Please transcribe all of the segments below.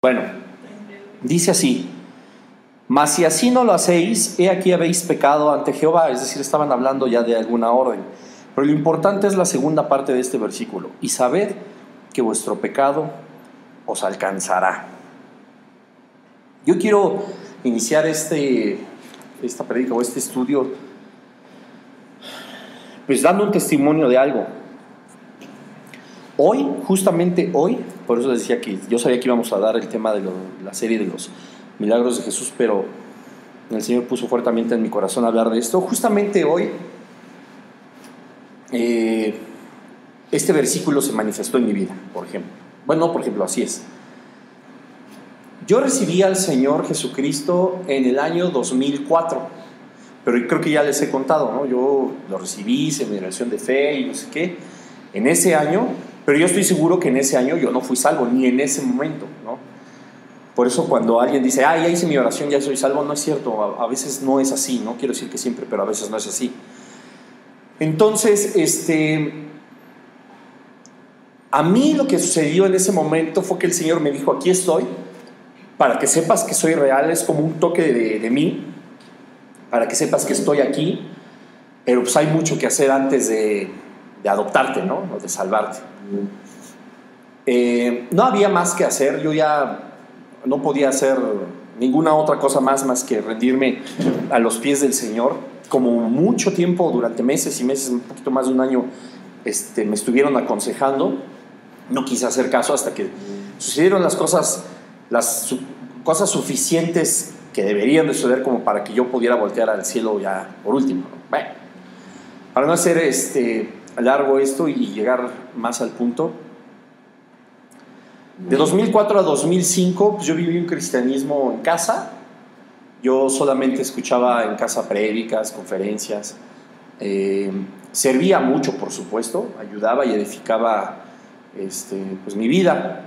Bueno, dice así: mas si así no lo hacéis, he aquí habéis pecado ante Jehová. Es decir, estaban hablando ya de alguna orden. Pero lo importante es la segunda parte de este versículo: y sabed que vuestro pecado os alcanzará. Yo quiero iniciar esta prédica o este estudio pues dando un testimonio de algo. Hoy, justamente hoy, por eso decía que yo sabía que íbamos a dar el tema de la serie de los milagros de Jesús, pero el Señor puso fuertemente en mi corazón hablar de esto. Justamente hoy, este versículo se manifestó en mi vida, por ejemplo. Bueno, no, por ejemplo, así es. Yo recibí al Señor Jesucristo en el año 2004, pero creo que ya les he contado, ¿no? Yo lo recibí, hice mi oración de fe y no sé qué, en ese año, pero yo estoy seguro que en ese año yo no fui salvo, ni en ese momento, ¿no? Por eso cuando alguien dice, ya hice mi oración, ya soy salvo, no es cierto, a veces no es así, no quiero decir que siempre, pero a veces no es así. Entonces, a mí lo que sucedió en ese momento fue que el Señor me dijo, aquí estoy, para que sepas que soy real, es como un toque de mí, para que sepas que estoy aquí, pero pues hay mucho que hacer antes de adoptarte, ¿no? O de salvarte. No había más que hacer, yo ya no podía hacer ninguna otra cosa más que rendirme a los pies del Señor. Como mucho tiempo, durante meses y meses, un poquito más de un año, me estuvieron aconsejando. No quise hacer caso hasta que sucedieron las cosas suficientes que deberían de suceder como para que yo pudiera voltear al cielo ya por último. Bueno, para no hacer largo esto y llegar más al punto, de 2004 a 2005 pues yo viví un cristianismo en casa. Yo solamente escuchaba en casa prédicas, conferencias, servía mucho, por supuesto, ayudaba y edificaba pues mi vida.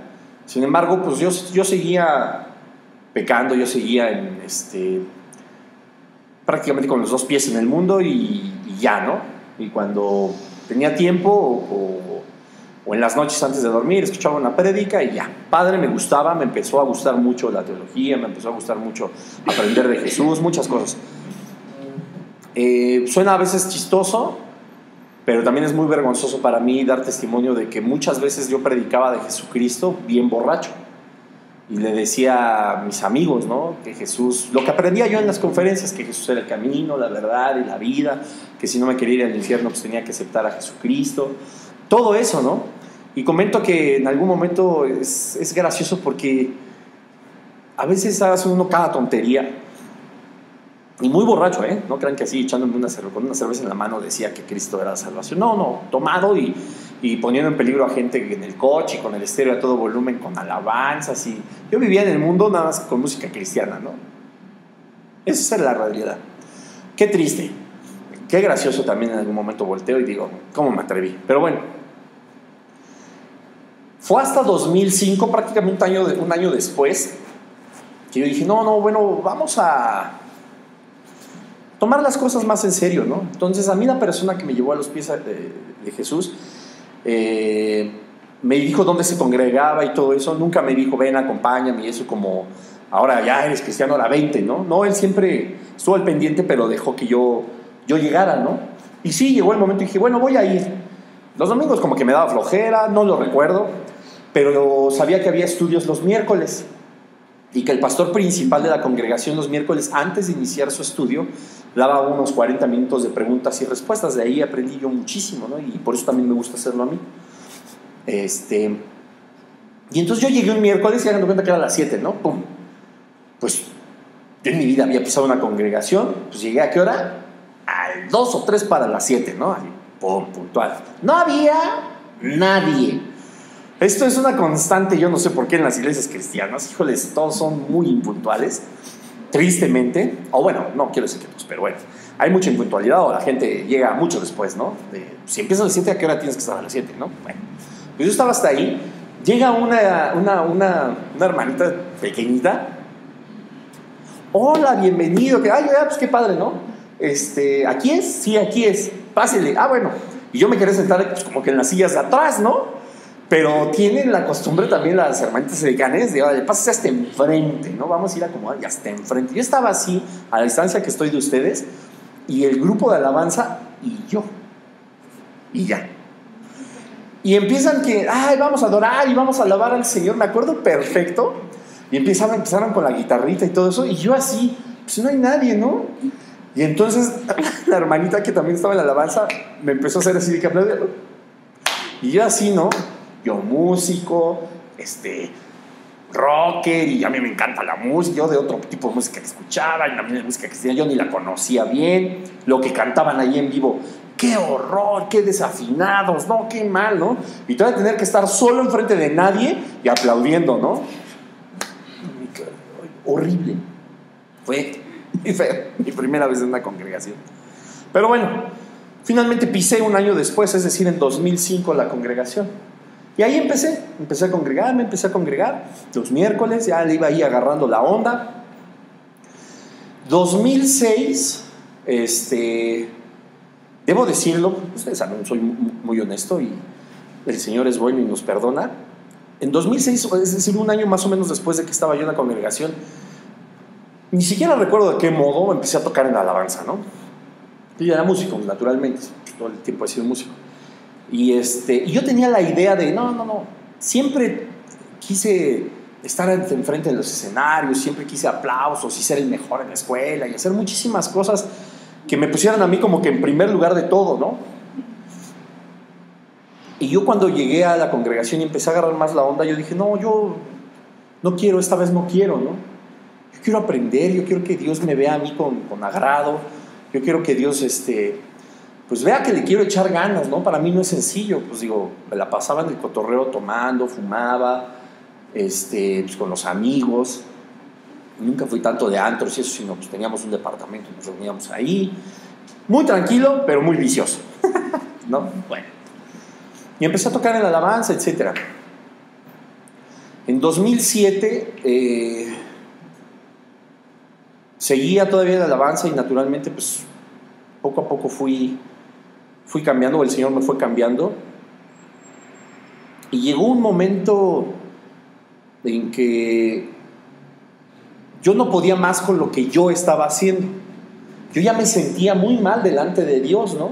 Sin embargo, pues yo seguía pecando, yo seguía prácticamente con los dos pies en el mundo y ya, ¿no? Y cuando tenía tiempo o en las noches antes de dormir escuchaba una prédica y ya. Padre, me empezó a gustar mucho la teología, me empezó a gustar mucho aprender de Jesús, muchas cosas. Suena a veces chistoso, pero también es muy vergonzoso para mí dar testimonio de que muchas veces yo predicaba de Jesucristo bien borracho. Y le decía a mis amigos, ¿no? Que Jesús, lo que aprendía yo en las conferencias, que Jesús era el camino, la verdad y la vida, que si no me quería ir al infierno, pues tenía que aceptar a Jesucristo. Todo eso, ¿no? Y comento que en algún momento es gracioso porque a veces hace uno cada tontería. Y muy borracho, ¿eh? No crean que así, echándome con una cerveza en la mano, decía que Cristo era la salvación. No, tomado y poniendo en peligro a gente en el coche, con el estéreo a todo volumen, con alabanzas. Y yo vivía en el mundo nada más con música cristiana, ¿no? Esa es la realidad. Qué triste, qué gracioso también. En algún momento volteo y digo, ¿cómo me atreví? Pero bueno, fue hasta 2005, prácticamente un año después, que yo dije, bueno, vamos a tomar las cosas más en serio, ¿no? Entonces a mí la persona que me llevó a los pies de Jesús me dijo dónde se congregaba y todo eso. Nunca me dijo, ven, acompáñame y eso, como ahora ya eres cristiano, ahora 20, ¿no? No, él siempre estuvo al pendiente, pero dejó que yo llegara, ¿no? Y sí, llegó el momento y dije, bueno, voy a ir. Los domingos como que me daba flojera, no lo recuerdo, pero sabía que había estudios los miércoles y que el pastor principal de la congregación los miércoles, antes de iniciar su estudio, daba unos 40 minutos de preguntas y respuestas. De ahí aprendí yo muchísimo, ¿no? Y por eso también me gusta hacerlo a mí. Y entonces yo llegué un miércoles y hagan de cuenta que era a las 7, ¿no? ¡Pum! Pues yo en mi vida había pisado una congregación. Pues llegué ¿a qué hora? Al 2 o 3 para las 7, ¿no? Así, ¡pum! Puntual. No había nadie. Esto es una constante, yo no sé por qué en las iglesias cristianas, híjoles, todos son muy impuntuales, tristemente. O bueno, no quiero decir que todos, pero bueno, hay mucha impuntualidad o la gente llega mucho después, ¿no? Si empiezas a las 7, ¿a qué hora tienes que estar a las 7, no? Bueno, pues yo estaba hasta ahí. Llega una hermanita pequeñita. Hola, bienvenido. Pues qué padre, ¿no? ¿Aquí es? Sí, aquí es. Pásele. Bueno. Y yo me quería sentar pues, como que en las sillas de atrás, ¿no? Pero tienen la costumbre también las hermanitas dedicanes de, oye, pásase hasta enfrente, ¿no? Vamos a ir a acomodar y hasta enfrente. Yo estaba así, a la distancia que estoy de ustedes, y el grupo de alabanza y yo. Y ya. Y empiezan que, ay, vamos a adorar y vamos a alabar al Señor. Me acuerdo perfecto. Y empezaron con la guitarrita y todo eso. Y yo así, pues no hay nadie, ¿no? Y entonces la hermanita que también estaba en la alabanza me empezó a hacer así de que aplaudía. Y yo así, ¿no? Yo músico, rocker, y a mí me encanta la música, yo de otro tipo de música que escuchaba, y a mí la música cristiana yo ni la conocía bien, lo que cantaban ahí en vivo, qué horror, qué desafinados, no, qué mal, ¿no? Y todavía tener que estar solo enfrente de nadie y aplaudiendo, ¿no? Horrible. Fue mi primera vez en una congregación. Pero bueno, finalmente pisé un año después, es decir, en 2005 la congregación. Y ahí empecé a congregar los miércoles, ya le iba ahí agarrando la onda. 2006, debo decirlo, ustedes saben, soy muy honesto y el Señor es bueno y nos perdona. En 2006, es decir, un año más o menos después de que estaba yo en la congregación, ni siquiera recuerdo de qué modo empecé a tocar en la alabanza, ¿no? Yo era músico, naturalmente, todo el tiempo he sido músico. Y yo tenía la idea de, no, siempre quise estar enfrente de los escenarios, siempre quise aplausos y ser el mejor en la escuela y hacer muchísimas cosas que me pusieran a mí como que en primer lugar de todo, ¿no? Y yo cuando llegué a la congregación y empecé a agarrar más la onda, yo dije, no, yo no quiero, esta vez no quiero, ¿no? Yo quiero aprender, yo quiero que Dios me vea a mí con agrado, yo quiero que Dios, pues vea que le quiero echar ganas, ¿no? Para mí no es sencillo, pues digo, me la pasaba en el cotorreo tomando, fumaba, pues con los amigos. Nunca fui tanto de antros y eso, sino pues teníamos un departamento, nos reuníamos ahí. Muy tranquilo, pero muy vicioso, ¿no? Bueno. Y empecé a tocar en la alabanza, etc. En 2007 seguía todavía en la alabanza y naturalmente pues poco a poco fui cambiando, o el Señor me fue cambiando, y llegó un momento en que yo no podía más con lo que yo estaba haciendo. Yo ya me sentía muy mal delante de Dios, ¿no?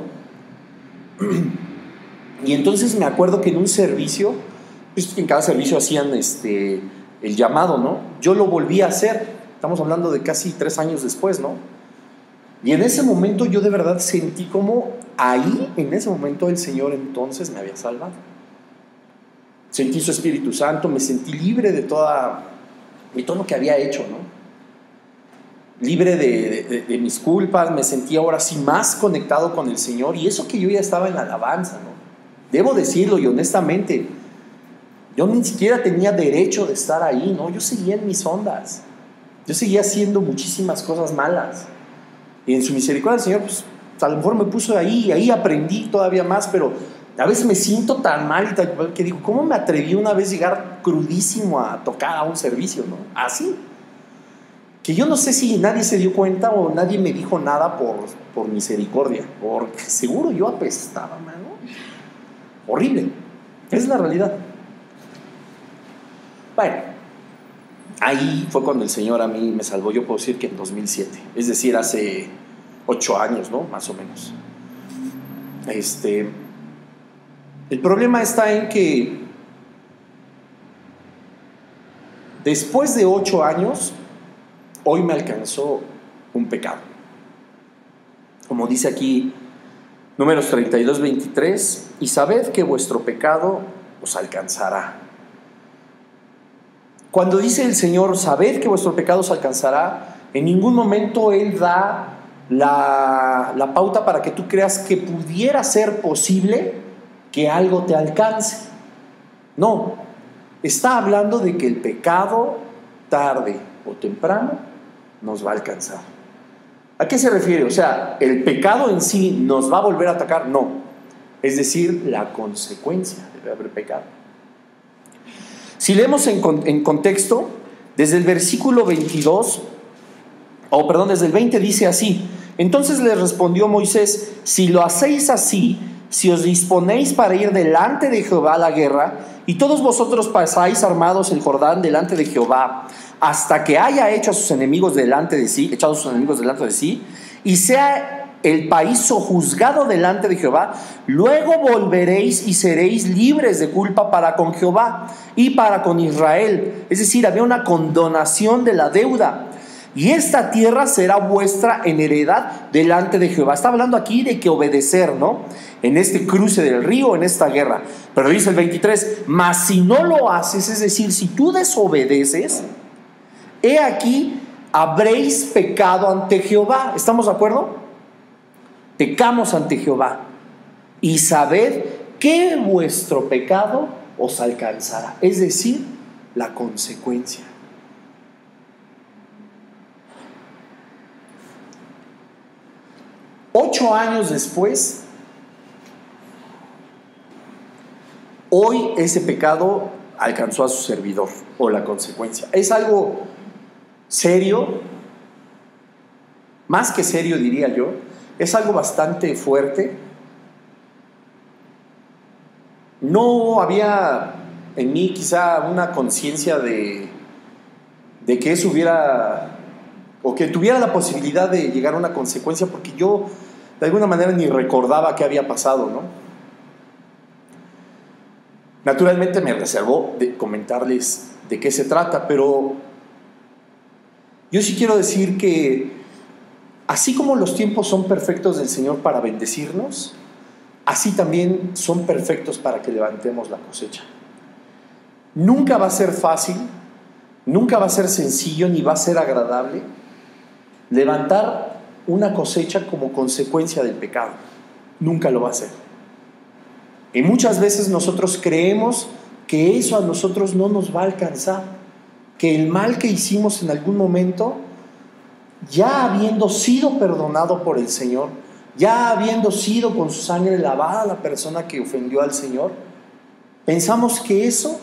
Y entonces me acuerdo que en un servicio, pues en cada servicio hacían el llamado, ¿no? Yo lo volví a hacer, estamos hablando de casi 3 años después, ¿no? Y en ese momento yo de verdad sentí como ahí, en ese momento, el Señor entonces me había salvado. Sentí su Espíritu Santo, me sentí libre de todo lo que había hecho, ¿no? Libre de mis culpas, me sentí ahora sí más conectado con el Señor, y eso que yo ya estaba en la alabanza, ¿no? Debo decirlo, y honestamente, yo ni siquiera tenía derecho de estar ahí, ¿no? Yo seguía en mis ondas, yo seguía haciendo muchísimas cosas malas. Y en su misericordia el Señor, pues, a lo mejor me puso ahí, y ahí aprendí todavía más, pero a veces me siento tan mal y tal cual que digo, ¿cómo me atreví una vez llegar crudísimo a tocar a un servicio, ¿no? Así. Que yo no sé si nadie se dio cuenta o nadie me dijo nada por misericordia, porque seguro yo apestaba, mano. Horrible. Es la realidad. Bueno, ahí fue cuando el Señor a mí me salvó, yo puedo decir que en 2007, es decir, hace 8 años, ¿no? Más o menos. El problema está en que después de 8 años, hoy me alcanzó un pecado. Como dice aquí, Números 32, 23, y sabed que vuestro pecado os alcanzará. Cuando dice el Señor, sabed que vuestro pecado os alcanzará, en ningún momento Él da la pauta para que tú creas que pudiera ser posible que algo te alcance. No, está hablando de que el pecado, tarde o temprano, nos va a alcanzar. ¿A qué se refiere? O sea, ¿el pecado en sí nos va a volver a atacar? No. Es decir, la consecuencia de haber pecado. Si leemos en contexto, desde el versículo 22, desde el 20 dice así: entonces les respondió Moisés, si lo hacéis así, si os disponéis para ir delante de Jehová a la guerra, y todos vosotros pasáis armados el Jordán delante de Jehová, hasta que haya hecho a sus enemigos delante de sí, echado a sus enemigos delante de sí, y sea el país sojuzgado delante de Jehová, luego volveréis y seréis libres de culpa para con Jehová y para con Israel. Es decir, había una condonación de la deuda. Y esta tierra será vuestra en heredad delante de Jehová. Está hablando aquí de que obedecer, ¿no? En este cruce del río, en esta guerra. Pero dice el 23, mas si no lo haces, es decir, si tú desobedeces, he aquí, habréis pecado ante Jehová. ¿Estamos de acuerdo? Pecamos ante Jehová. Y sabed que vuestro pecado os alcanzará. Es decir, la consecuencia. Ocho años después, hoy ese pecado alcanzó a su servidor, o la consecuencia. Es algo serio, más que serio diría yo, es algo bastante fuerte. No había en mí quizá una conciencia de que eso hubiera, o que tuviera la posibilidad de llegar a una consecuencia, porque yo de alguna manera ni recordaba qué había pasado, ¿no? Naturalmente me reservó de comentarles de qué se trata, pero yo sí quiero decir que así como los tiempos son perfectos del Señor para bendecirnos, así también son perfectos para que levantemos la cosecha. Nunca va a ser fácil, nunca va a ser sencillo, ni va a ser agradable levantar una cosecha como consecuencia del pecado. Nunca lo va a hacer. Y muchas veces nosotros creemos que eso a nosotros no nos va a alcanzar, que el mal que hicimos en algún momento, ya habiendo sido perdonado por el Señor, ya habiendo sido con su sangre lavada la persona que ofendió al Señor, pensamos que eso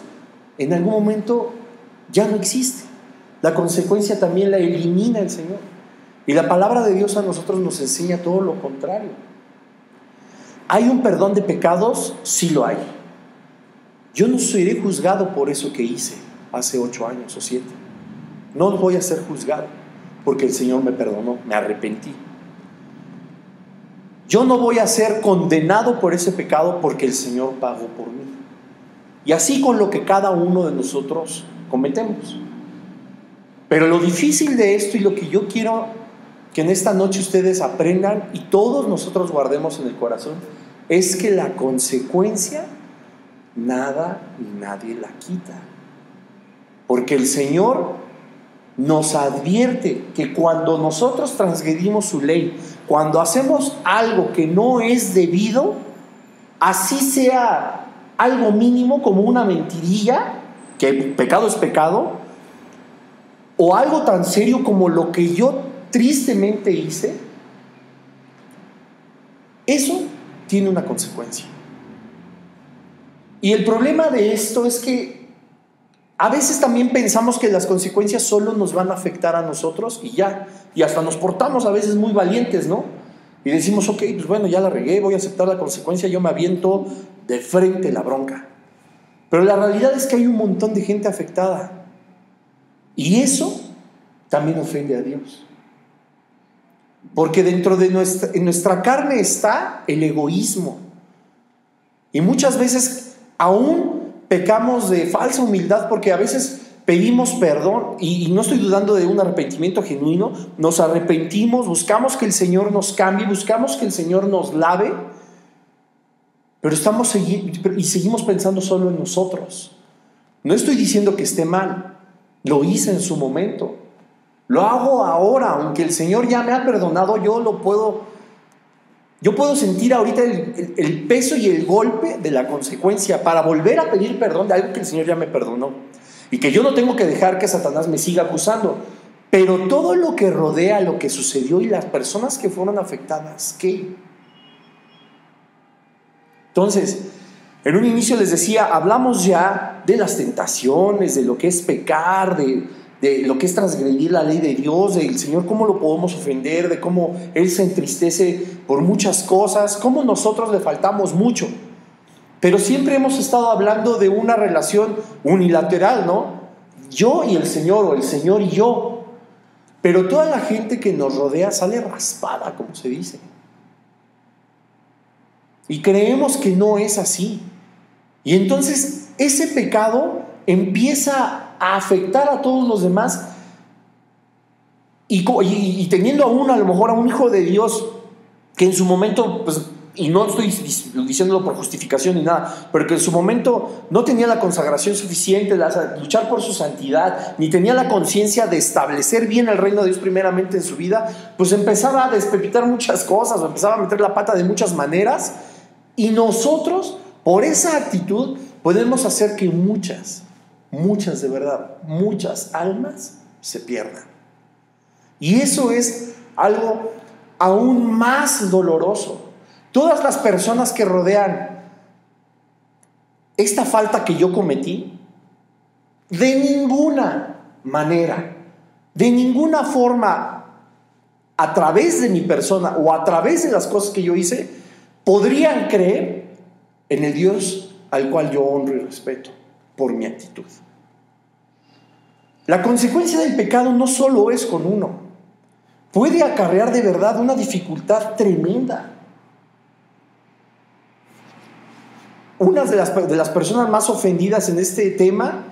en algún momento ya no existe. La consecuencia también la elimina el Señor. Y la palabra de Dios a nosotros nos enseña todo lo contrario. ¿Hay un perdón de pecados? Sí lo hay. Yo no seré juzgado por eso que hice hace 8 años o 7. No voy a ser juzgado porque el Señor me perdonó, me arrepentí. Yo no voy a ser condenado por ese pecado porque el Señor pagó por mí. Y así con lo que cada uno de nosotros cometemos. Pero lo difícil de esto y lo que yo quiero que en esta noche ustedes aprendan y todos nosotros guardemos en el corazón es que la consecuencia nada ni nadie la quita. Porque el Señor nos advierte que cuando nosotros transgredimos su ley, cuando hacemos algo que no es debido, así sea algo mínimo como una mentirilla, que pecado es pecado, o algo tan serio como lo que yo tristemente hice, eso tiene una consecuencia. Y el problema de esto es que a veces también pensamos que las consecuencias solo nos van a afectar a nosotros y ya, y hasta nos portamos a veces muy valientes, ¿no? Y decimos, ok, pues bueno, ya la regué, voy a aceptar la consecuencia, yo me aviento de frente la bronca. Pero la realidad es que hay un montón de gente afectada y eso también ofende a Dios. Porque dentro de nuestra carne está el egoísmo. Y muchas veces aún pecamos de falsa humildad porque a veces pedimos perdón y no estoy dudando de un arrepentimiento genuino. Nos arrepentimos, buscamos que el Señor nos cambie, buscamos que el Señor nos lave, pero seguimos pensando solo en nosotros. No estoy diciendo que esté mal, lo hice en su momento. Lo hago ahora, aunque el Señor ya me ha perdonado, yo puedo sentir ahorita el peso y el golpe de la consecuencia para volver a pedir perdón de algo que el Señor ya me perdonó. Y que yo no tengo que dejar que Satanás me siga acusando. Pero todo lo que rodea lo que sucedió y las personas que fueron afectadas, ¿qué? Entonces, en un inicio les decía, hablamos ya de las tentaciones, de lo que es pecar, de de lo que es transgredir la ley de Dios, del Señor, cómo lo podemos ofender, de cómo Él se entristece por muchas cosas, cómo nosotros le faltamos mucho. Pero siempre hemos estado hablando de una relación unilateral, ¿no? Yo y el Señor, o el Señor y yo. Pero toda la gente que nos rodea sale raspada, como se dice. Y creemos que no es así. Y entonces ese pecado empieza a afectar a todos los demás. Y teniendo a lo mejor a un hijo de Dios que en su momento, pues, y no estoy diciéndolo por justificación ni nada, pero que en su momento no tenía la consagración suficiente, luchar por su santidad, ni tenía la conciencia de establecer bien el reino de Dios primeramente en su vida, pues empezaba a despepitar muchas cosas, o empezaba a meter la pata de muchas maneras, y nosotros, por esa actitud, podemos hacer que muchas de verdad, muchas almas se pierdan. Y eso es algo aún más doloroso. Todas las personas que rodean esta falta que yo cometí, de ninguna manera, de ninguna forma, a través de mi persona o a través de las cosas que yo hice, podrían creer en el Dios al cual yo honro y respeto por mi actitud. La consecuencia del pecado no solo es con uno, puede acarrear de verdad una dificultad tremenda. Una de las personas más ofendidas en este tema,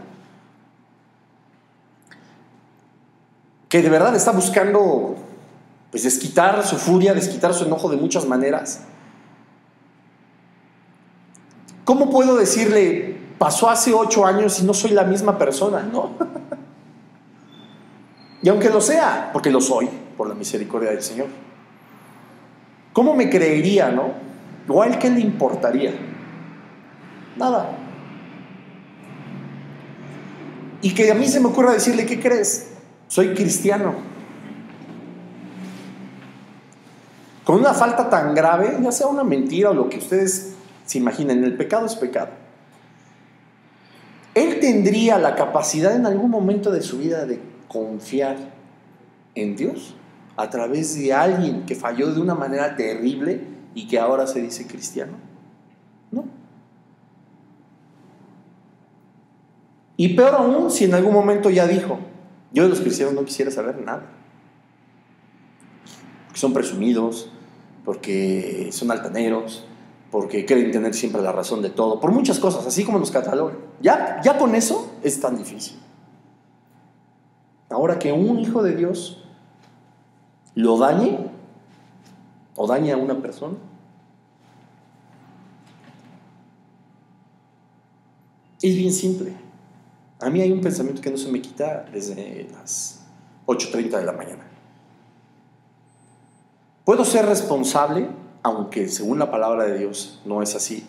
que de verdad está buscando pues desquitar su furia, desquitar su enojo de muchas maneras. ¿Cómo puedo decirle, pasó hace 8 años y no soy la misma persona? No. Y aunque lo sea, porque lo soy, por la misericordia del Señor, ¿cómo me creería, no? ¿O a él qué le importaría? Nada. Y que a mí se me ocurra decirle, ¿qué crees? Soy cristiano. Con una falta tan grave, ya sea una mentira o lo que ustedes se imaginen, el pecado es pecado. Él tendría la capacidad en algún momento de su vida de confiar en Dios a través de alguien que falló de una manera terrible y que ahora se dice cristiano. No. Y peor aún si en algún momento ya dijo, yo de los cristianos no quisiera saber nada, porque son presumidos, porque son altaneros, porque creen tener siempre la razón de todo, por muchas cosas, así como nos catalogan. Ya con eso es tan difícil. Ahora que un hijo de Dios lo dañe o dañe a una persona, es bien simple. A mí hay un pensamiento que no se me quita desde las 8:30 de la mañana. Puedo ser responsable, aunque según la palabra de Dios no es así,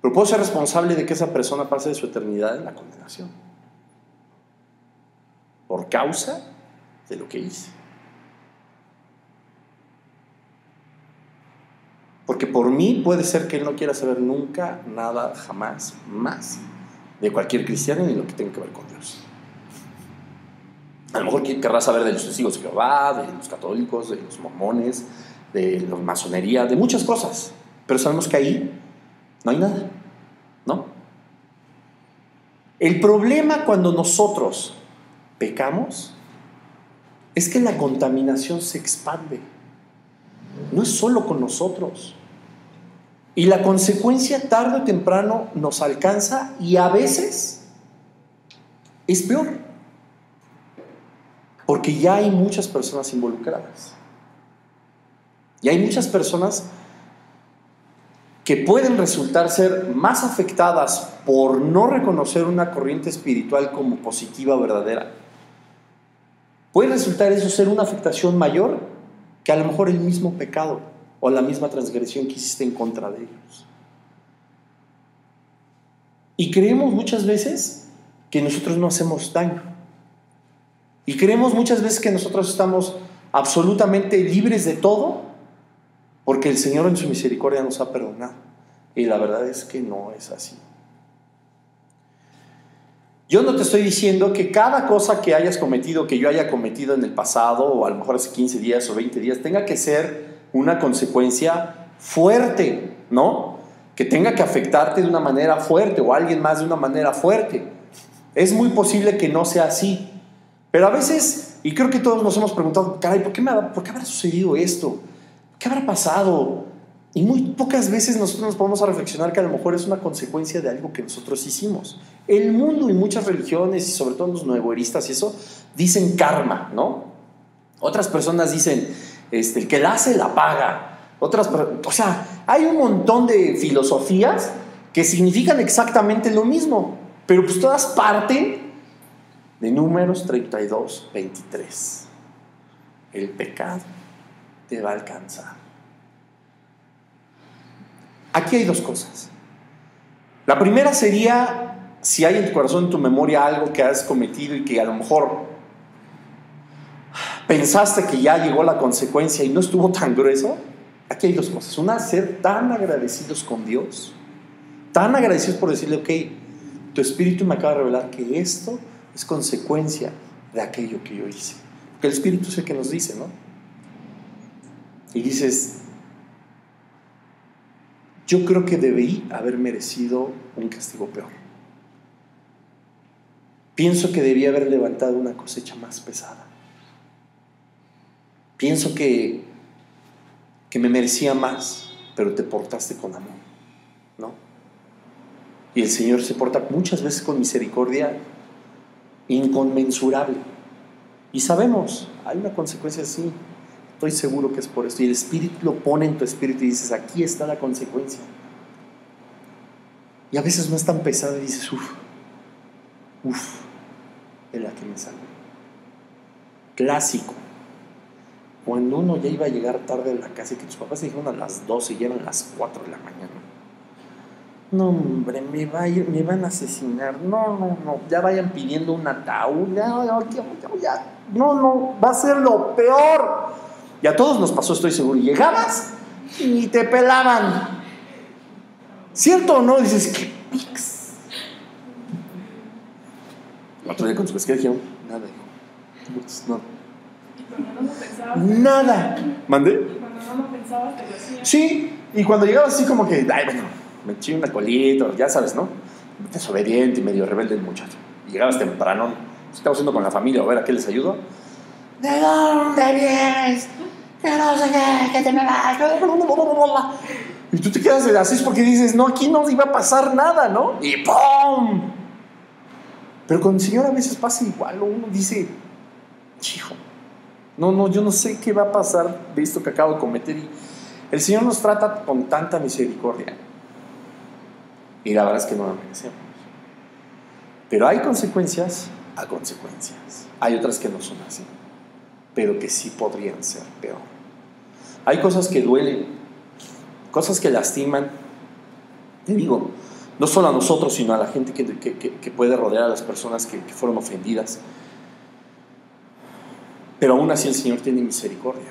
pero puedo ser responsable de que esa persona pase de su eternidad en la condenación por causa de lo que hice. Porque por mí puede ser que él no quiera saber nunca nada, jamás, más de cualquier cristiano ni lo que tenga que ver con Dios. A lo mejor querrá saber de los testigos de Jehová, de los católicos, de los mormones, de la masonería, de muchas cosas, pero sabemos que ahí no hay nada, ¿no? El problema cuando nosotros pecamos es que la contaminación se expande, no es solo con nosotros, y la consecuencia tarde o temprano nos alcanza y a veces es peor, porque ya hay muchas personas involucradas. Y hay muchas personas que pueden resultar ser más afectadas por no reconocer una corriente espiritual como positiva o verdadera. Puede resultar eso ser una afectación mayor que a lo mejor el mismo pecado o la misma transgresión que hiciste en contra de ellos. Y creemos muchas veces que nosotros no hacemos daño. Y creemos muchas veces que nosotros estamos absolutamente libres de todo porque el Señor en su misericordia nos ha perdonado. Y la verdad es que no es así. Yo no te estoy diciendo que cada cosa que hayas cometido, que yo haya cometido en el pasado, o a lo mejor hace 15 días o 20 días, tenga que ser una consecuencia fuerte, ¿no? Que tenga que afectarte de una manera fuerte o a alguien más de una manera fuerte. Es muy posible que no sea así. Pero a veces, y creo que todos nos hemos preguntado, caray, ¿por qué habrá sucedido esto? ¿Qué habrá pasado? Y muy pocas veces nosotros nos ponemos a reflexionar que a lo mejor es una consecuencia de algo que nosotros hicimos. El mundo y muchas religiones, y sobre todo los nuevoeristas y eso, dicen karma, ¿no? Otras personas dicen, el que la hace la paga. O sea, hay un montón de filosofías que significan exactamente lo mismo, pero pues todas parten de Números 32, 23. El pecado te va a alcanzar. Aquí hay dos cosas. La primera sería, si hay en tu corazón, en tu memoria, algo que has cometido y que a lo mejor pensaste que ya llegó la consecuencia y no estuvo tan grueso. Aquí hay dos cosas. Una, ser tan agradecidos con Dios, tan agradecidos por decirle, ok, tu espíritu me acaba de revelar que esto es consecuencia de aquello que yo hice. Porque el espíritu es el que nos dice, ¿no? Y dices, yo creo que debí haber merecido un castigo peor. Pienso que debí haber levantado una cosecha más pesada. Pienso que me merecía más, pero te portaste con amor, ¿no? Y el Señor se porta muchas veces con misericordia inconmensurable. Y sabemos, hay una consecuencia así. Estoy seguro que es por esto. Y el Espíritu lo pone en tu espíritu y dices, aquí está la consecuencia. Y a veces no es tan pesada y dices, es la que me salvó. Clásico. Cuando uno ya iba a llegar tarde a la casa y que tus papás se dijeron a las 12 y eran las 4 de la mañana. No, hombre, me van a asesinar. No, ya vayan pidiendo un ataúd. No, va a ser lo peor. Y a todos nos pasó, estoy seguro. Y llegabas y te pelaban. ¿Cierto o no? Dices, qué pix. El otro día con su pesquera dijeron, nada, hijo. No. ¿Y cuando no lo pensabas? Nada. ¿Mandé? ¿Y cuando no lo pensabas te lo hacías? Sí, y cuando llegabas así como que, ay, bueno, me eché una colita, ya sabes, ¿no? Desobediente y medio rebelde el muchacho. Y llegabas temprano, estaba haciendo con la familia, a ver a qué les ayudo. ¿De dónde vienes? Que no sé qué, que te me vas. Y tú te quedas así porque dices, no, aquí no iba a pasar nada, ¿no? Y ¡pum! Pero con el Señor a veces pasa igual, uno dice, hijo, no, yo no sé qué va a pasar de esto que acabo de cometer. Y el Señor nos trata con tanta misericordia. Y la verdad es que no la merecemos. Pero hay consecuencias a consecuencias. Hay otras que no son así, pero que sí podrían ser peor. Hay cosas que duelen, cosas que lastiman. Te digo, no solo a nosotros, sino a la gente que puede rodear a las personas que fueron ofendidas. Pero aún así el Señor tiene misericordia.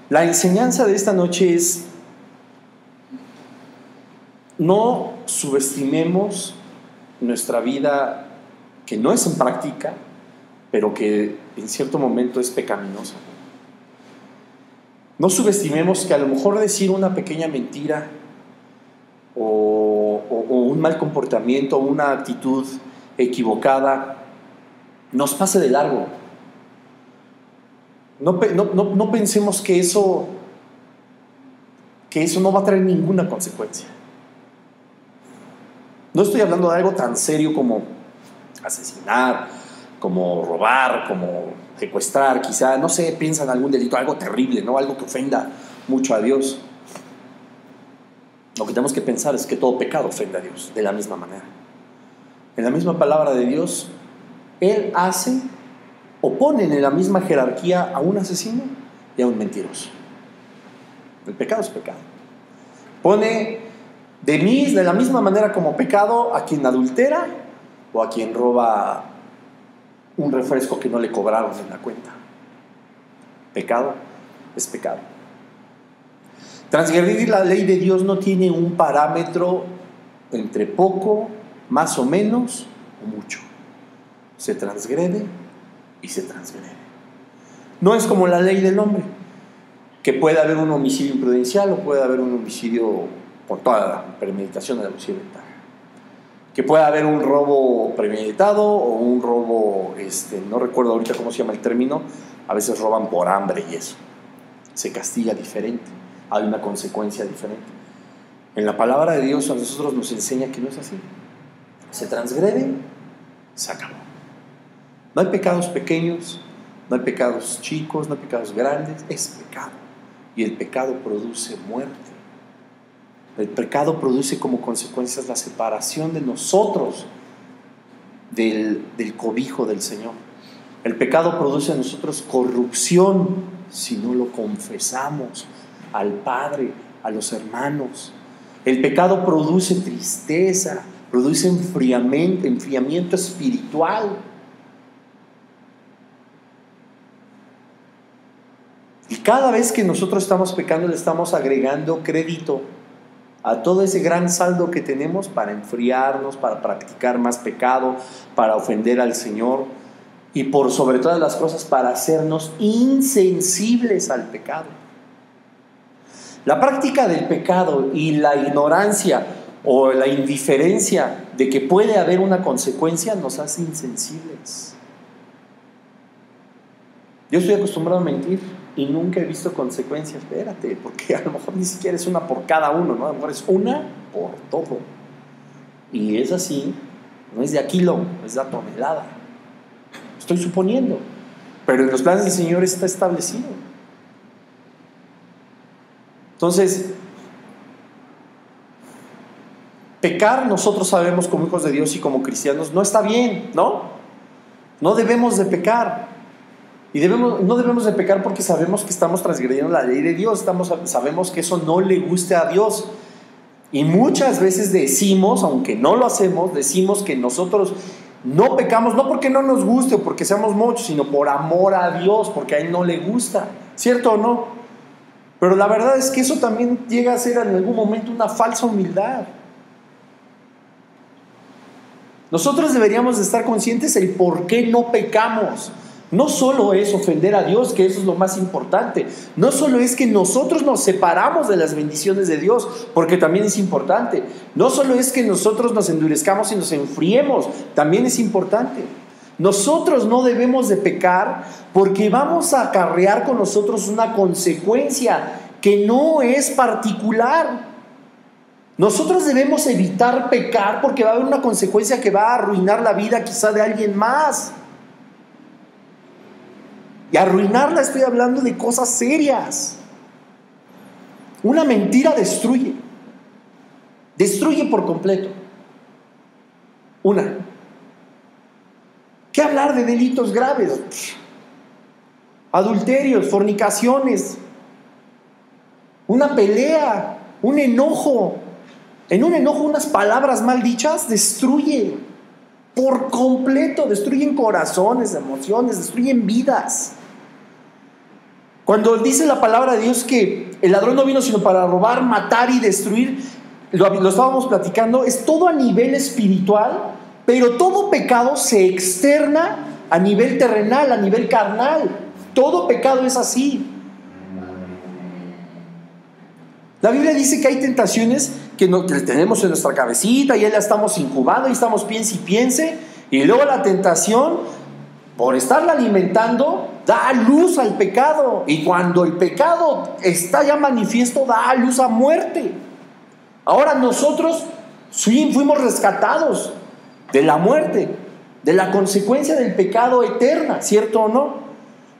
La enseñanza de esta noche es: no subestimemos nuestra vida, que no es en práctica, pero que en cierto momento es pecaminosa. No subestimemos que a lo mejor decir una pequeña mentira o un mal comportamiento o una actitud equivocada nos pase de largo. No pensemos que eso no va a traer ninguna consecuencia. No estoy hablando de algo tan serio como asesinar, como robar, como secuestrar, quizá, no sé, piensa en algún delito, algo terrible, ¿no? Algo que ofenda mucho a Dios. Lo que tenemos que pensar es que todo pecado ofende a Dios de la misma manera. En la misma palabra de Dios, Él hace o pone en la misma jerarquía a un asesino y a un mentiroso. El pecado es pecado. Pone de la misma manera como pecado a quien adultera o a quien roba un refresco que no le cobraron en la cuenta. Pecado es pecado. Transgredir la ley de Dios no tiene un parámetro entre poco más o menos o mucho. Se transgrede y se transgrede. No es como la ley del hombre, que puede haber un homicidio imprudencial o puede haber un homicidio con toda la premeditación de la homicidio mental. Que puede haber un robo premeditado o un robo, no recuerdo ahorita cómo se llama el término, a veces roban por hambre y eso. Se castiga diferente, hay una consecuencia diferente. En la palabra de Dios a nosotros nos enseña que no es así. Se transgrede, se acabó. No hay pecados pequeños, no hay pecados chicos, no hay pecados grandes, es pecado. Y el pecado produce muerte. El pecado produce como consecuencias la separación de nosotros del cobijo del Señor. El pecado produce en nosotros corrupción si no lo confesamos al Padre, a los hermanos. El pecado produce tristeza, produce enfriamiento espiritual. Y cada vez que nosotros estamos pecando le estamos agregando crédito a todo ese gran saldo que tenemos para enfriarnos, para practicar más pecado, para ofender al Señor y por sobre todas las cosas para hacernos insensibles al pecado. La práctica del pecado y la ignorancia o la indiferencia de que puede haber una consecuencia nos hace insensibles. Yo estoy acostumbrado a mentir y nunca he visto consecuencias. Espérate, porque a lo mejor ni siquiera es una por cada uno, ¿no? A lo mejor es una por todo. Y es así, no es de a kilo, es de a tonelada. Estoy suponiendo, pero en los planes del Señor está establecido. Entonces, pecar nosotros sabemos como hijos de Dios y como cristianos no está bien, ¿no? No debemos de pecar. Y no debemos de pecar porque sabemos que estamos transgrediendo la ley de Dios, sabemos que eso no le guste a Dios. Y muchas veces decimos, aunque no lo hacemos, decimos que nosotros no pecamos, no porque no nos guste o porque seamos muchos, sino por amor a Dios, porque a Él no le gusta, ¿cierto o no? Pero la verdad es que eso también llega a ser en algún momento una falsa humildad. Nosotros deberíamos de estar conscientes del por qué no pecamos. No solo es ofender a Dios, que eso es lo más importante. No solo es que nosotros nos separamos de las bendiciones de Dios, porque también es importante. No solo es que nosotros nos endurezcamos y nos enfriemos, también es importante. Nosotros no debemos de pecar porque vamos a acarrear con nosotros una consecuencia que no es particular. Nosotros debemos evitar pecar porque va a haber una consecuencia que va a arruinar la vida quizá de alguien más. Y arruinarla, estoy hablando de cosas serias. Una mentira destruye por completo. ¿Qué hablar de delitos graves? Adulterios, fornicaciones, una pelea, un enojo. En un enojo unas palabras mal dichas destruyen por completo, destruyen corazones, emociones, destruyen vidas. Cuando dice la palabra de Dios que el ladrón no vino sino para robar, matar y destruir, lo estábamos platicando, es todo a nivel espiritual, pero todo pecado se externa a nivel terrenal, a nivel carnal. Todo pecado es así. La Biblia dice que hay tentaciones que tenemos en nuestra cabecita y ya la estamos incubando y estamos piense y piense, y luego la tentación, por estarla alimentando, da luz al pecado, y cuando el pecado está ya manifiesto, da luz a muerte. Ahora nosotros fuimos rescatados de la muerte, de la consecuencia del pecado eterna, ¿cierto o no?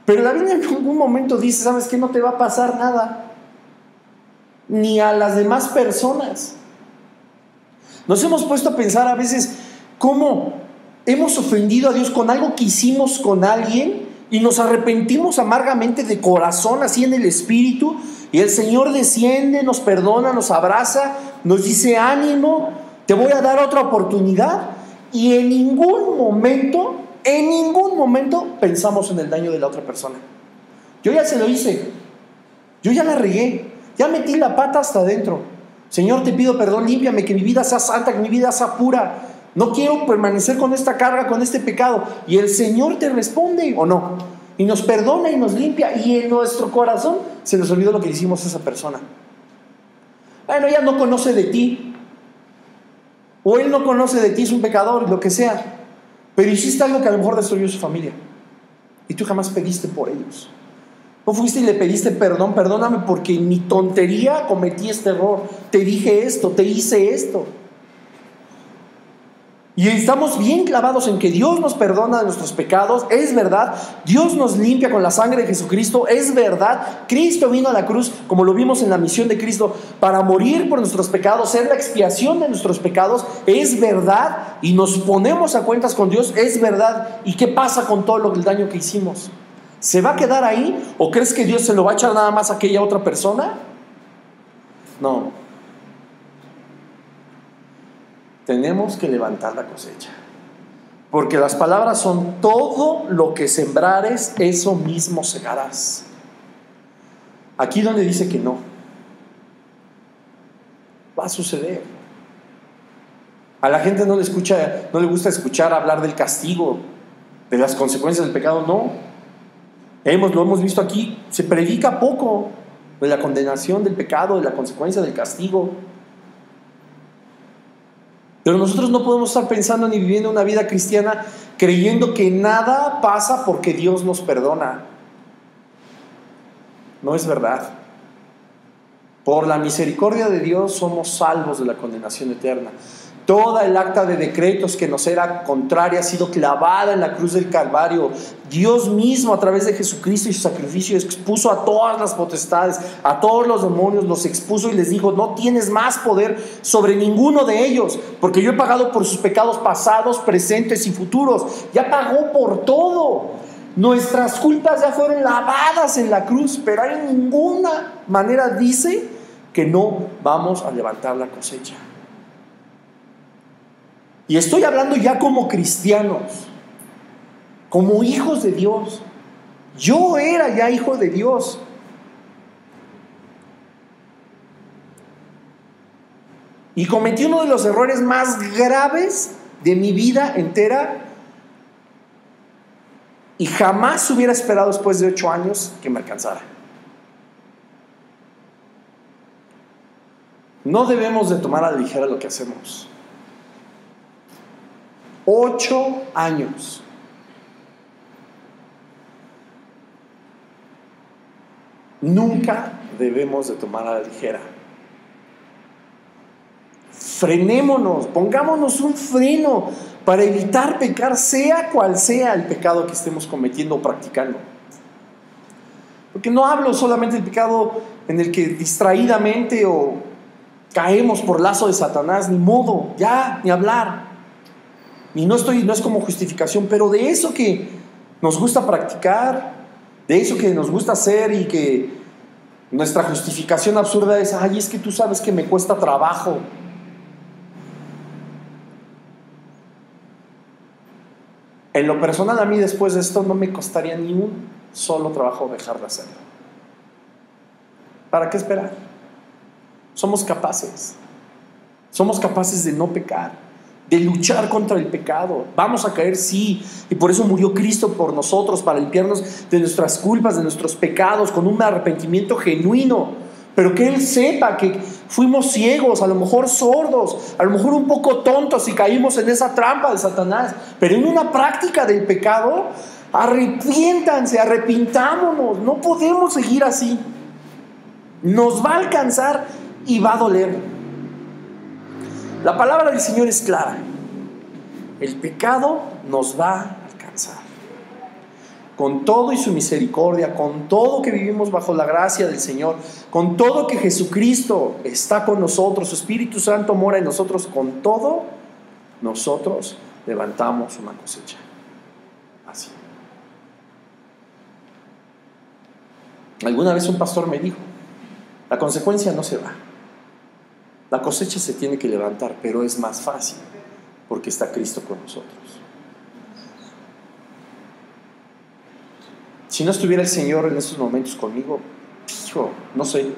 Pero la Biblia en ningún momento dice, ¿sabes qué? No te va a pasar nada, ni a las demás personas. Nos hemos puesto a pensar a veces cómo hemos ofendido a Dios con algo que hicimos con alguien y nos arrepentimos amargamente de corazón, así en el espíritu, y el Señor desciende, nos perdona, nos abraza, nos dice ánimo, te voy a dar otra oportunidad, y en ningún momento pensamos en el daño de la otra persona. Yo ya se lo hice, yo ya la regué, ya metí la pata hasta adentro. Señor, te pido perdón, límpiame, que mi vida sea santa, que mi vida sea pura. No quiero permanecer con esta carga, con este pecado. Y el Señor te responde, ¿o no? Y nos perdona y nos limpia. Y en nuestro corazón se nos olvidó lo que hicimos a esa persona. Bueno, ella no conoce de ti. O él no conoce de ti, es un pecador, lo que sea. Pero hiciste algo que a lo mejor destruyó su familia. Y tú jamás pediste por ellos. No fuiste y le pediste perdón, perdóname porque en mi tontería cometí este error. Te dije esto, te hice esto. Y estamos bien clavados en que Dios nos perdona de nuestros pecados, es verdad. Dios nos limpia con la sangre de Jesucristo, es verdad. Cristo vino a la cruz, como lo vimos en la misión de Cristo, para morir por nuestros pecados, ser la expiación de nuestros pecados, es verdad. Y nos ponemos a cuentas con Dios, es verdad. ¿Y qué pasa con todo el daño que hicimos? ¿Se va a quedar ahí? ¿O crees que Dios se lo va a echar nada más a aquella otra persona? No. Tenemos que levantar la cosecha. Porque las palabras son: todo lo que sembrares, eso mismo segarás. Aquí donde dice que no, va a suceder. A la gente no le gusta escuchar hablar del castigo, de las consecuencias del pecado. No. Lo hemos visto aquí, se predica poco de la condenación del pecado, de la consecuencia del castigo. Pero nosotros no podemos estar pensando ni viviendo una vida cristiana creyendo que nada pasa porque Dios nos perdona. No es verdad. Por la misericordia de Dios somos salvos de la condenación eterna. Toda el acta de decretos que nos era contraria ha sido clavada en la cruz del Calvario. Dios mismo, a través de Jesucristo y su sacrificio, expuso a todas las potestades, a todos los demonios, los expuso y les dijo: no tienes más poder sobre ninguno de ellos, porque yo he pagado por sus pecados pasados, presentes y futuros. Ya pagó por todo. Nuestras culpas ya fueron lavadas en la cruz, pero en ninguna manera dice que no vamos a levantar la cosecha. Y estoy hablando ya como cristianos, como hijos de Dios. Yo era ya hijo de Dios. Y cometí uno de los errores más graves de mi vida entera. Y jamás hubiera esperado después de 8 años que me alcanzara. No debemos de tomar a la ligera lo que hacemos. 8 años. Nunca debemos de tomar a la ligera. Frenémonos, pongámonos un freno para evitar pecar, sea cual sea el pecado que estemos cometiendo o practicando. Porque no hablo solamente del pecado en el que distraídamente o caemos por lazo de Satanás, ni modo, ya, ni hablar. Y no es como justificación, pero de eso que nos gusta practicar, de eso que nos gusta hacer y que nuestra justificación absurda es: ay, es que tú sabes que me cuesta trabajo. En lo personal, a mí después de esto no me costaría ni un solo trabajo dejar de hacerlo. ¿Para qué esperar? Somos capaces de no pecar, de luchar contra el pecado. Vamos a caer, sí, y por eso murió Cristo por nosotros, para limpiarnos de nuestras culpas, de nuestros pecados, con un arrepentimiento genuino. Pero que Él sepa que fuimos ciegos, a lo mejor sordos, a lo mejor un poco tontos y caímos en esa trampa de Satanás. Pero en una práctica del pecado, arrepiéntanse, arrepintámonos. No podemos seguir así. Nos va a alcanzar y va a doler. La palabra del Señor es clara. El pecado nos va a alcanzar. Con todo y su misericordia, con todo que vivimos bajo la gracia del Señor, con todo que Jesucristo está con nosotros, su Espíritu Santo mora en nosotros, con todo, nosotros levantamos una cosecha. Así. Alguna vez un pastor me dijo: la consecuencia no se va. La cosecha se tiene que levantar, pero es más fácil porque está Cristo con nosotros. Si no estuviera el Señor en estos momentos conmigo, no sé.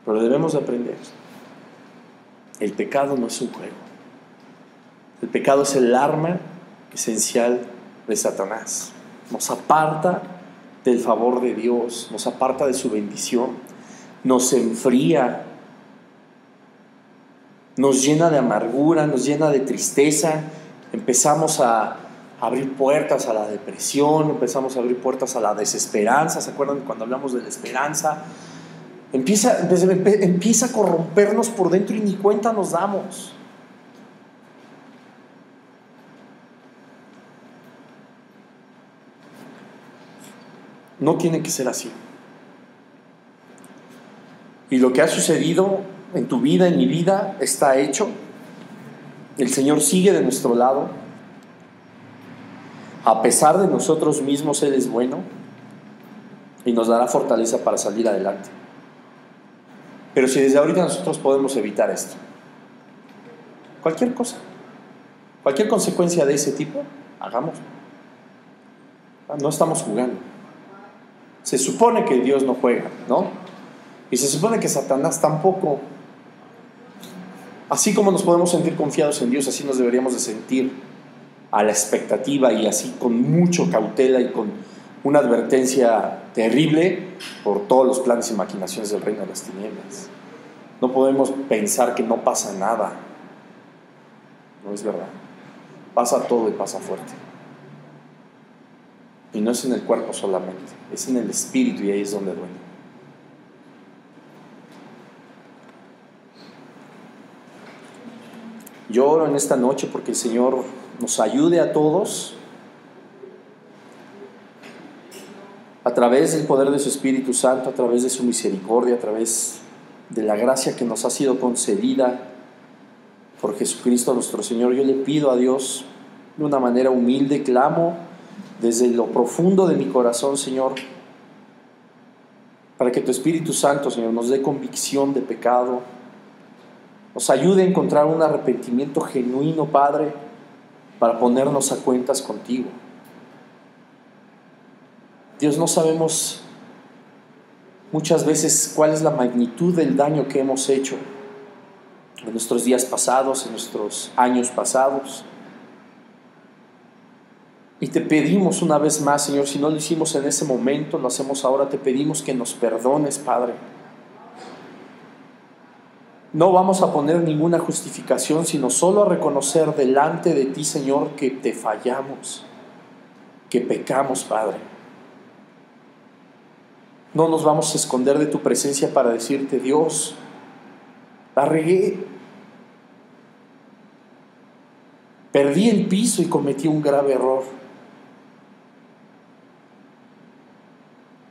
Pero debemos de aprender. El pecado no es un juego. El pecado es el arma esencial de Satanás. Nos aparta del favor de Dios, nos aparta de su bendición, nos enfría, nos llena de amargura, nos llena de tristeza. Empezamos a abrir puertas a la depresión, empezamos a abrir puertas a la desesperanza. ¿Se acuerdan cuando hablamos de la esperanza? Empieza a corrompernos por dentro y ni cuenta nos damos. No tiene que ser así. Y lo que ha sucedido en tu vida, en mi vida, está hecho. El Señor sigue de nuestro lado. A pesar de nosotros mismos, Él es bueno y nos dará fortaleza para salir adelante. Pero si desde ahorita nosotros podemos evitar esto, cualquier cosa, cualquier consecuencia de ese tipo, hagámoslo. No estamos jugando. Se supone que Dios no juega, ¿no? Y se supone que Satanás tampoco. Así como nos podemos sentir confiados en Dios, así nos deberíamos de sentir a la expectativa y así con mucho cautela y con una advertencia terrible por todos los planes y maquinaciones del reino de las tinieblas. No podemos pensar que no pasa nada. No es verdad. Pasa todo y pasa fuerte. Y no es en el cuerpo solamente, es en el espíritu, y ahí es donde duele. Yo oro en esta noche porque el Señor nos ayude a todos a través del poder de su Espíritu Santo, a través de su misericordia, a través de la gracia que nos ha sido concedida por Jesucristo nuestro Señor. Yo le pido a Dios de una manera humilde, clamo desde lo profundo de mi corazón, Señor, para que tu Espíritu Santo, Señor, nos dé convicción de pecado, nos ayude a encontrar un arrepentimiento genuino, Padre, para ponernos a cuentas contigo. Dios, no sabemos muchas veces cuál es la magnitud del daño que hemos hecho en nuestros días pasados, en nuestros años pasados. Y te pedimos una vez más, Señor, si no lo hicimos en ese momento, lo hacemos ahora, te pedimos que nos perdones, Padre. No vamos a poner ninguna justificación, sino solo a reconocer delante de ti, Señor, que te fallamos, que pecamos, Padre. No nos vamos a esconder de tu presencia para decirte: Dios, la regué, perdí el piso y cometí un grave error.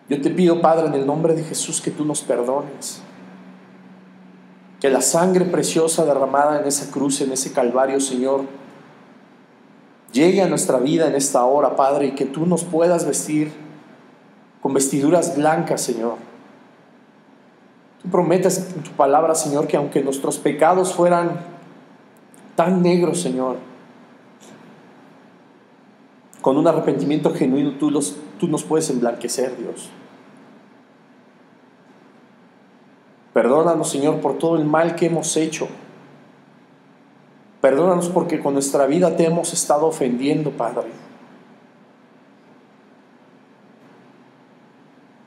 Yo te pido, Padre, en el nombre de Jesús, que tú nos perdones, que la sangre preciosa derramada en esa cruz, en ese Calvario, Señor, llegue a nuestra vida en esta hora, Padre, y que tú nos puedas vestir con vestiduras blancas, Señor. Tú prometes en tu palabra, Señor, que aunque nuestros pecados fueran tan negros, Señor, con un arrepentimiento genuino tú nos puedes emblanquecer, Dios. Perdónanos, Señor, por todo el mal que hemos hecho. Perdónanos porque con nuestra vida te hemos estado ofendiendo, Padre.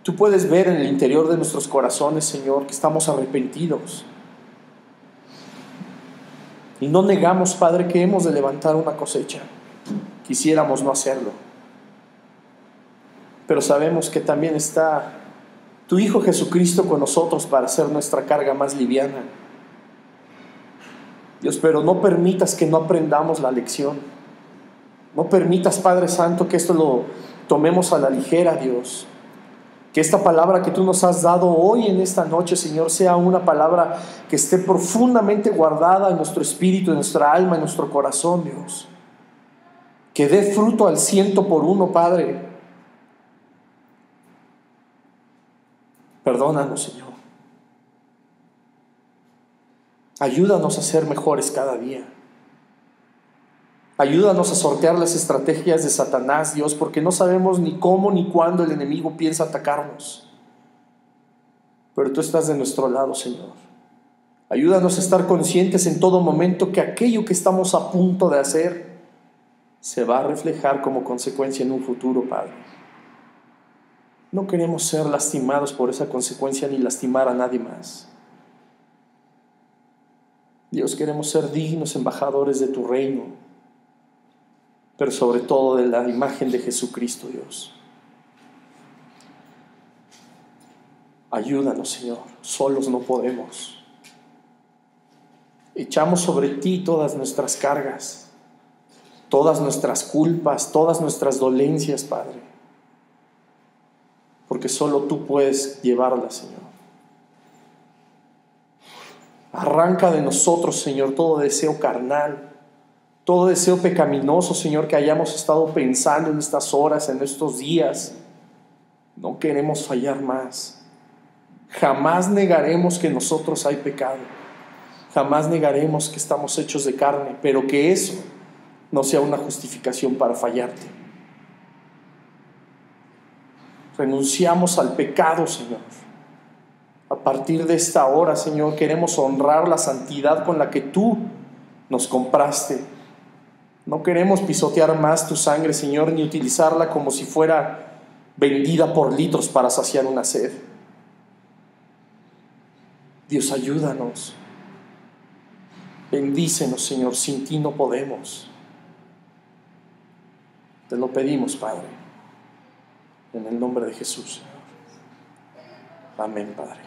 Tú puedes ver en el interior de nuestros corazones, Señor, que estamos arrepentidos. Y no negamos, Padre, que hemos de levantar una cosecha. Quisiéramos no hacerlo. Pero sabemos que también está tu Hijo Jesucristo con nosotros para hacer nuestra carga más liviana. Dios, pero no permitas que no aprendamos la lección. No permitas, Padre Santo, que esto lo tomemos a la ligera, Dios. Que esta palabra que tú nos has dado hoy en esta noche, Señor, sea una palabra que esté profundamente guardada en nuestro espíritu, en nuestra alma, en nuestro corazón, Dios. Que dé fruto al 100%, Padre. Perdónanos, Señor. Ayúdanos a ser mejores cada día. Ayúdanos a sortear las estrategias de Satanás, Dios, porque no sabemos ni cómo ni cuándo el enemigo piensa atacarnos. pero tú estás de nuestro lado, Señor. Ayúdanos a estar conscientes en todo momento que aquello que estamos a punto de hacer se va a reflejar como consecuencia en un futuro, Padre. No queremos ser lastimados por esa consecuencia ni lastimar a nadie más. Dios, queremos ser dignos embajadores de tu reino, pero sobre todo de la imagen de Jesucristo, Dios. Ayúdanos, Señor, solos no podemos. Echamos sobre ti todas nuestras cargas, todas nuestras culpas, todas nuestras dolencias, Padre, porque solo tú puedes llevarlas, Señor. Arranca de nosotros, Señor, todo deseo carnal, todo deseo pecaminoso, Señor, que hayamos estado pensando en estas horas, en estos días. No queremos fallar más. Jamás negaremos que en nosotros hay pecado. Jamás negaremos que estamos hechos de carne, pero que eso no sea una justificación para fallarte. Renunciamos al pecado, Señor. A partir de esta hora, Señor, queremos honrar la santidad con la que tú nos compraste. No queremos pisotear más tu sangre, Señor, ni utilizarla como si fuera vendida por litros para saciar una sed. Dios, ayúdanos. Bendícenos, Señor, sin ti no podemos. Te lo pedimos, Padre, en el nombre de Jesús. Amén, Padre.